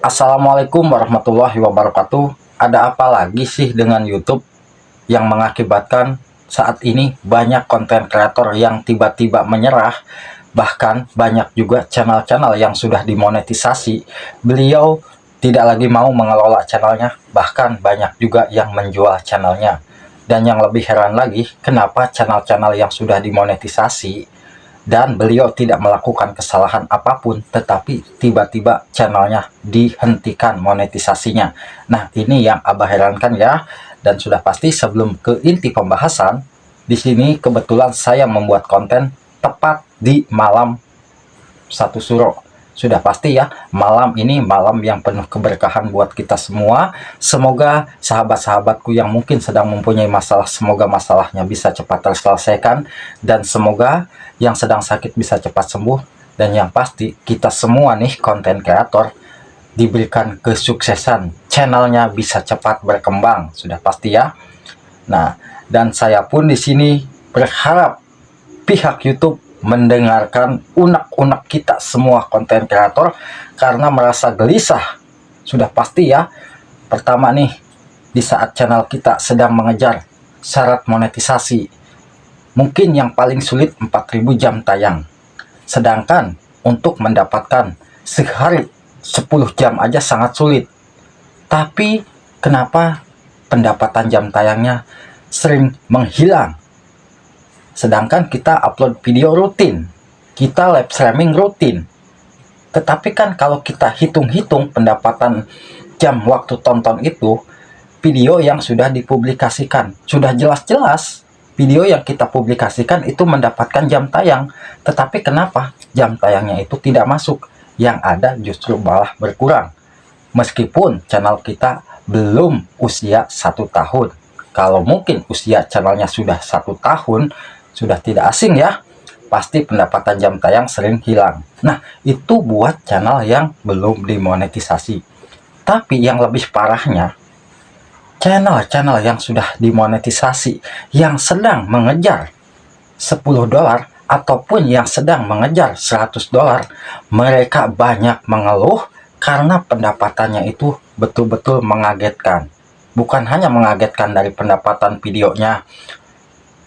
Assalamualaikum warahmatullahi wabarakatuh. Ada apa lagi sih dengan YouTube yang mengakibatkan saat ini banyak konten kreator yang tiba-tiba menyerah? Bahkan banyak juga channel-channel yang sudah dimonetisasi. Beliau tidak lagi mau mengelola channelnya, bahkan banyak juga yang menjual channelnya. Dan yang lebih heran lagi, kenapa channel-channel yang sudah dimonetisasi dan beliau tidak melakukan kesalahan apapun, tetapi tiba-tiba channelnya dihentikan monetisasinya. Nah, ini yang Abah herankan ya. Dan sudah pasti sebelum ke inti pembahasan, di sini kebetulan saya membuat konten tepat di malam satu suro. Sudah pasti ya, malam ini malam yang penuh keberkahan buat kita semua. Semoga sahabat-sahabatku yang mungkin sedang mempunyai masalah, semoga masalahnya bisa cepat terselesaikan. Dan semoga yang sedang sakit bisa cepat sembuh. Dan yang pasti, kita semua nih konten kreator diberikan kesuksesan. Channelnya bisa cepat berkembang. Sudah pasti ya. Nah, dan saya pun di sini berharap pihak YouTube mendengarkan unek-unek kita semua konten kreator karena merasa gelisah. Sudah pasti ya. Pertama nih, di saat channel kita sedang mengejar syarat monetisasi, mungkin yang paling sulit 4000 jam tayang. Sedangkan untuk mendapatkan sehari 10 jam aja sangat sulit. Tapi kenapa pendapatan jam tayangnya sering menghilang? Sedangkan kita upload video rutin, kita live streaming rutin. Tetapi kan kalau kita hitung-hitung pendapatan jam waktu tonton itu, video yang sudah dipublikasikan, sudah jelas-jelas video yang kita publikasikan itu mendapatkan jam tayang. Tetapi kenapa jam tayangnya itu tidak masuk? Yang ada justru malah berkurang. Meskipun channel kita belum usia 1 tahun. Kalau mungkin usia channelnya sudah 1 tahun, sudah tidak asing ya, pasti pendapatan jam tayang sering hilang. Nah, itu buat channel yang belum dimonetisasi. Tapi yang lebih parahnya, channel-channel yang sudah dimonetisasi, yang sedang mengejar $10 ataupun yang sedang mengejar $100, mereka banyak mengeluh karena pendapatannya itu betul-betul mengagetkan. Bukan hanya mengagetkan dari pendapatan videonya,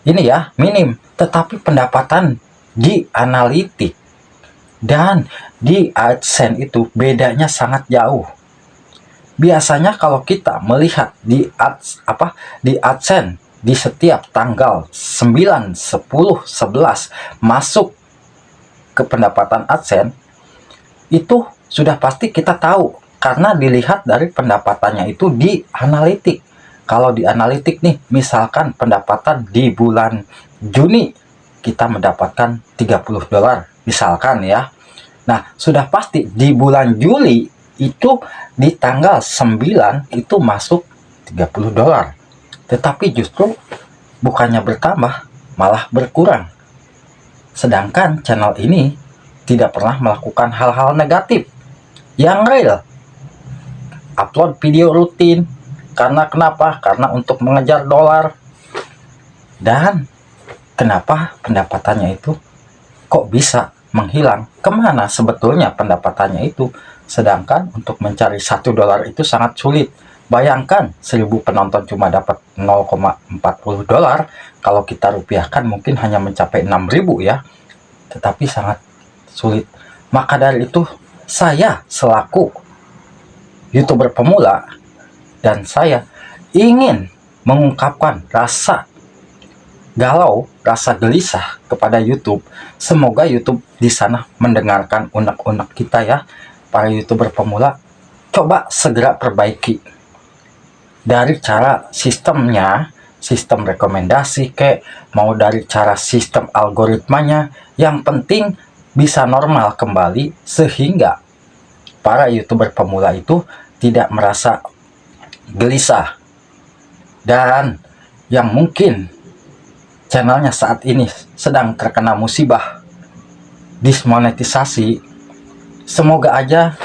ini ya, minim, tetapi pendapatan di analitik dan di AdSense itu bedanya sangat jauh. Biasanya kalau kita melihat di AdSense di setiap tanggal 9, 10, 11 masuk ke pendapatan AdSense, itu sudah pasti kita tahu karena dilihat dari pendapatannya itu di analitik. Kalau di analitik nih, misalkan pendapatan di bulan Juni kita mendapatkan $30 misalkan ya. Nah, sudah pasti di bulan Juli itu di tanggal 9 itu masuk $30. Tetapi justru bukannya bertambah, malah berkurang. Sedangkan channel ini tidak pernah melakukan hal-hal negatif yang real. Upload video rutin. Karena kenapa? Karena untuk mengejar dolar. Dan kenapa pendapatannya itu kok bisa menghilang? Kemana sebetulnya pendapatannya itu? Sedangkan untuk mencari $1 itu sangat sulit. Bayangkan 1000 penonton cuma dapat $0,40. Kalau kita rupiahkan mungkin hanya mencapai 6000 ya. Tetapi sangat sulit. Maka dari itu saya selaku YouTuber pemula, dan saya ingin mengungkapkan rasa galau, rasa gelisah kepada YouTube. Semoga YouTube di sana mendengarkan unek-unek kita ya, para YouTuber pemula. Coba segera perbaiki dari cara sistemnya, sistem rekomendasi mau dari cara sistem algoritmanya. Yang penting bisa normal kembali sehingga para YouTuber pemula itu tidak merasa gelisah. Dan yang mungkin channelnya saat ini sedang terkena musibah dismonetisasi, semoga aja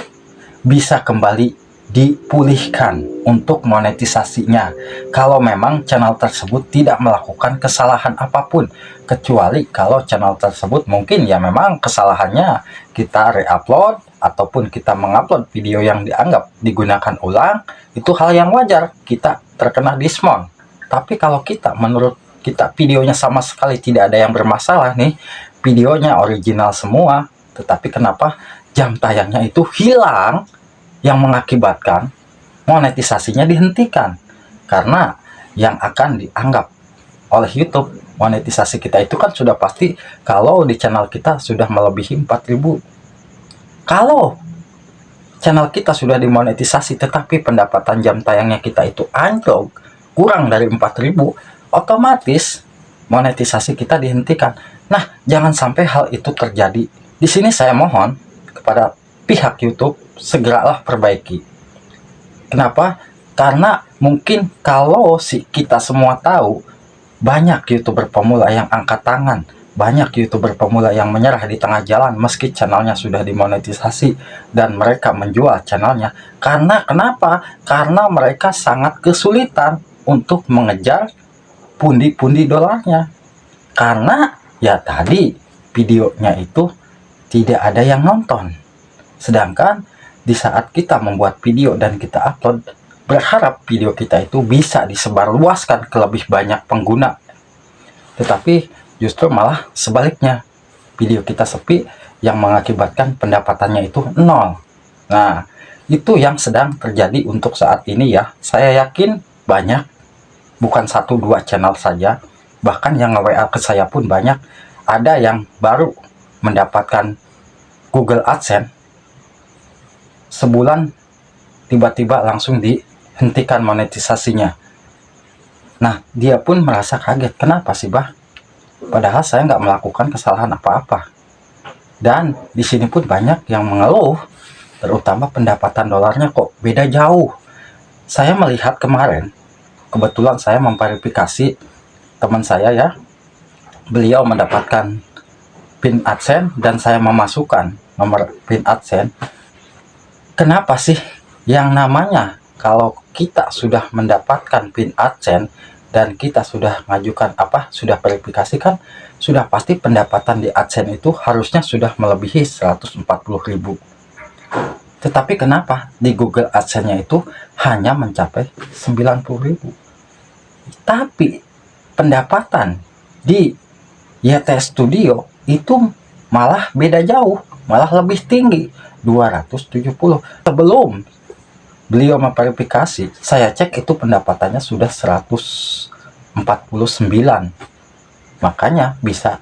bisa kembali dipulihkan untuk monetisasinya. Kalau memang channel tersebut tidak melakukan kesalahan apapun, kecuali kalau channel tersebut mungkin ya memang kesalahannya kita reupload ataupun kita mengupload video yang dianggap digunakan ulang, itu hal yang wajar kita terkena diskon. Tapi kalau kita, menurut kita videonya sama sekali tidak ada yang bermasalah nih, videonya original semua, tetapi kenapa jam tayangnya itu hilang, yang mengakibatkan monetisasinya dihentikan. Karena yang akan dianggap oleh YouTube, monetisasi kita itu kan sudah pasti kalau di channel kita sudah melebihi 4.000. Kalau channel kita sudah dimonetisasi tetapi pendapatan jam tayangnya kita itu anjlok kurang dari 4.000, otomatis monetisasi kita dihentikan. Nah, jangan sampai hal itu terjadi. Di sini saya mohon kepada pihak YouTube, segeralah perbaiki. Kenapa? Karena mungkin kalau kita semua tahu, banyak YouTuber pemula yang angkat tangan, banyak YouTuber pemula yang menyerah di tengah jalan meski channelnya sudah dimonetisasi, dan mereka menjual channelnya. Karena kenapa? Karena mereka sangat kesulitan untuk mengejar pundi-pundi dolarnya. Karena ya tadi videonya itu tidak ada yang nonton. Sedangkan di saat kita membuat video dan kita upload, berharap video kita itu bisa disebarluaskan ke lebih banyak pengguna. Tetapi justru malah sebaliknya, video kita sepi yang mengakibatkan pendapatannya itu nol. Nah, itu yang sedang terjadi untuk saat ini ya. Saya yakin banyak, bukan 1-2 channel saja, bahkan yang nge-WA ke saya pun banyak. Ada yang baru mendapatkan Google AdSense, sebulan tiba-tiba langsung dihentikan monetisasinya. Nah, dia pun merasa kaget. Kenapa sih, Bah? Padahal saya nggak melakukan kesalahan apa-apa. Dan di sini pun banyak yang mengeluh, terutama pendapatan dolarnya kok beda jauh. Saya melihat kemarin, kebetulan saya memverifikasi teman saya ya, beliau mendapatkan PIN AdSense dan saya memasukkan nomor PIN AdSense. Kenapa sih yang namanya kalau kita sudah mendapatkan PIN AdSense dan kita sudah mengajukan sudah verifikasikan, sudah pasti pendapatan di AdSense itu harusnya sudah melebihi 140.000. Tetapi kenapa di Google AdSense-nya itu hanya mencapai 90.000? Tapi pendapatan di YT Studio itu malah beda jauh, malah lebih tinggi, 270. Sebelum beliau memverifikasi, saya cek itu pendapatannya sudah 149. Makanya bisa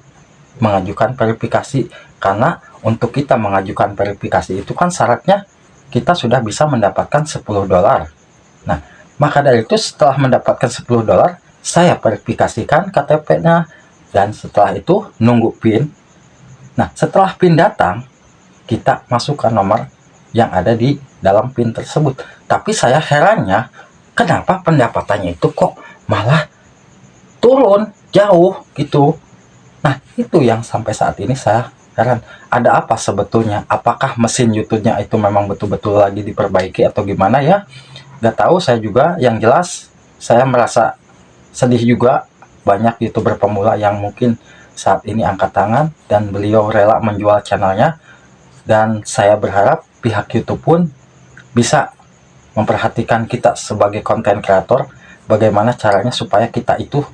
mengajukan verifikasi, karena untuk kita mengajukan verifikasi itu kan syaratnya kita sudah bisa mendapatkan $10. Nah, maka dari itu setelah mendapatkan $10, saya verifikasikan KTP-nya, dan setelah itu nunggu PIN. Nah, setelah PIN datang, kita masukkan nomor yang ada di dalam PIN tersebut. Tapi saya herannya, kenapa pendapatannya itu kok malah turun jauh gitu. Nah, itu yang sampai saat ini saya heran. Ada apa sebetulnya? Apakah mesin YouTube-nya itu memang betul-betul lagi diperbaiki atau gimana ya? Gak tahu saya juga. Yang jelas, saya merasa sedih juga. Banyak YouTuber pemula yang mungkin saat ini angkat tangan dan beliau rela menjual channelnya. Dan saya berharap pihak YouTube pun bisa memperhatikan kita sebagai konten kreator, bagaimana caranya supaya kita itu,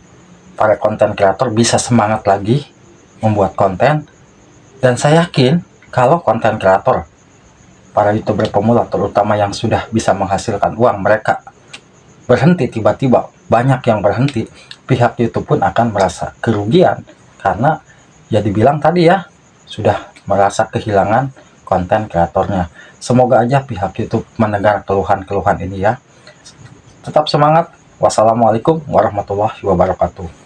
para konten kreator, bisa semangat lagi membuat konten. Dan saya yakin kalau konten kreator, para YouTuber pemula terutama yang sudah bisa menghasilkan uang, mereka berhenti tiba-tiba, banyak yang berhenti, pihak YouTube pun akan merasa kerugian. Karena ya dibilang tadi ya, sudah merasa kehilangan konten kreatornya. Semoga aja pihak YouTube mendengar keluhan-keluhan ini ya. Tetap semangat. Wassalamualaikum warahmatullahi wabarakatuh.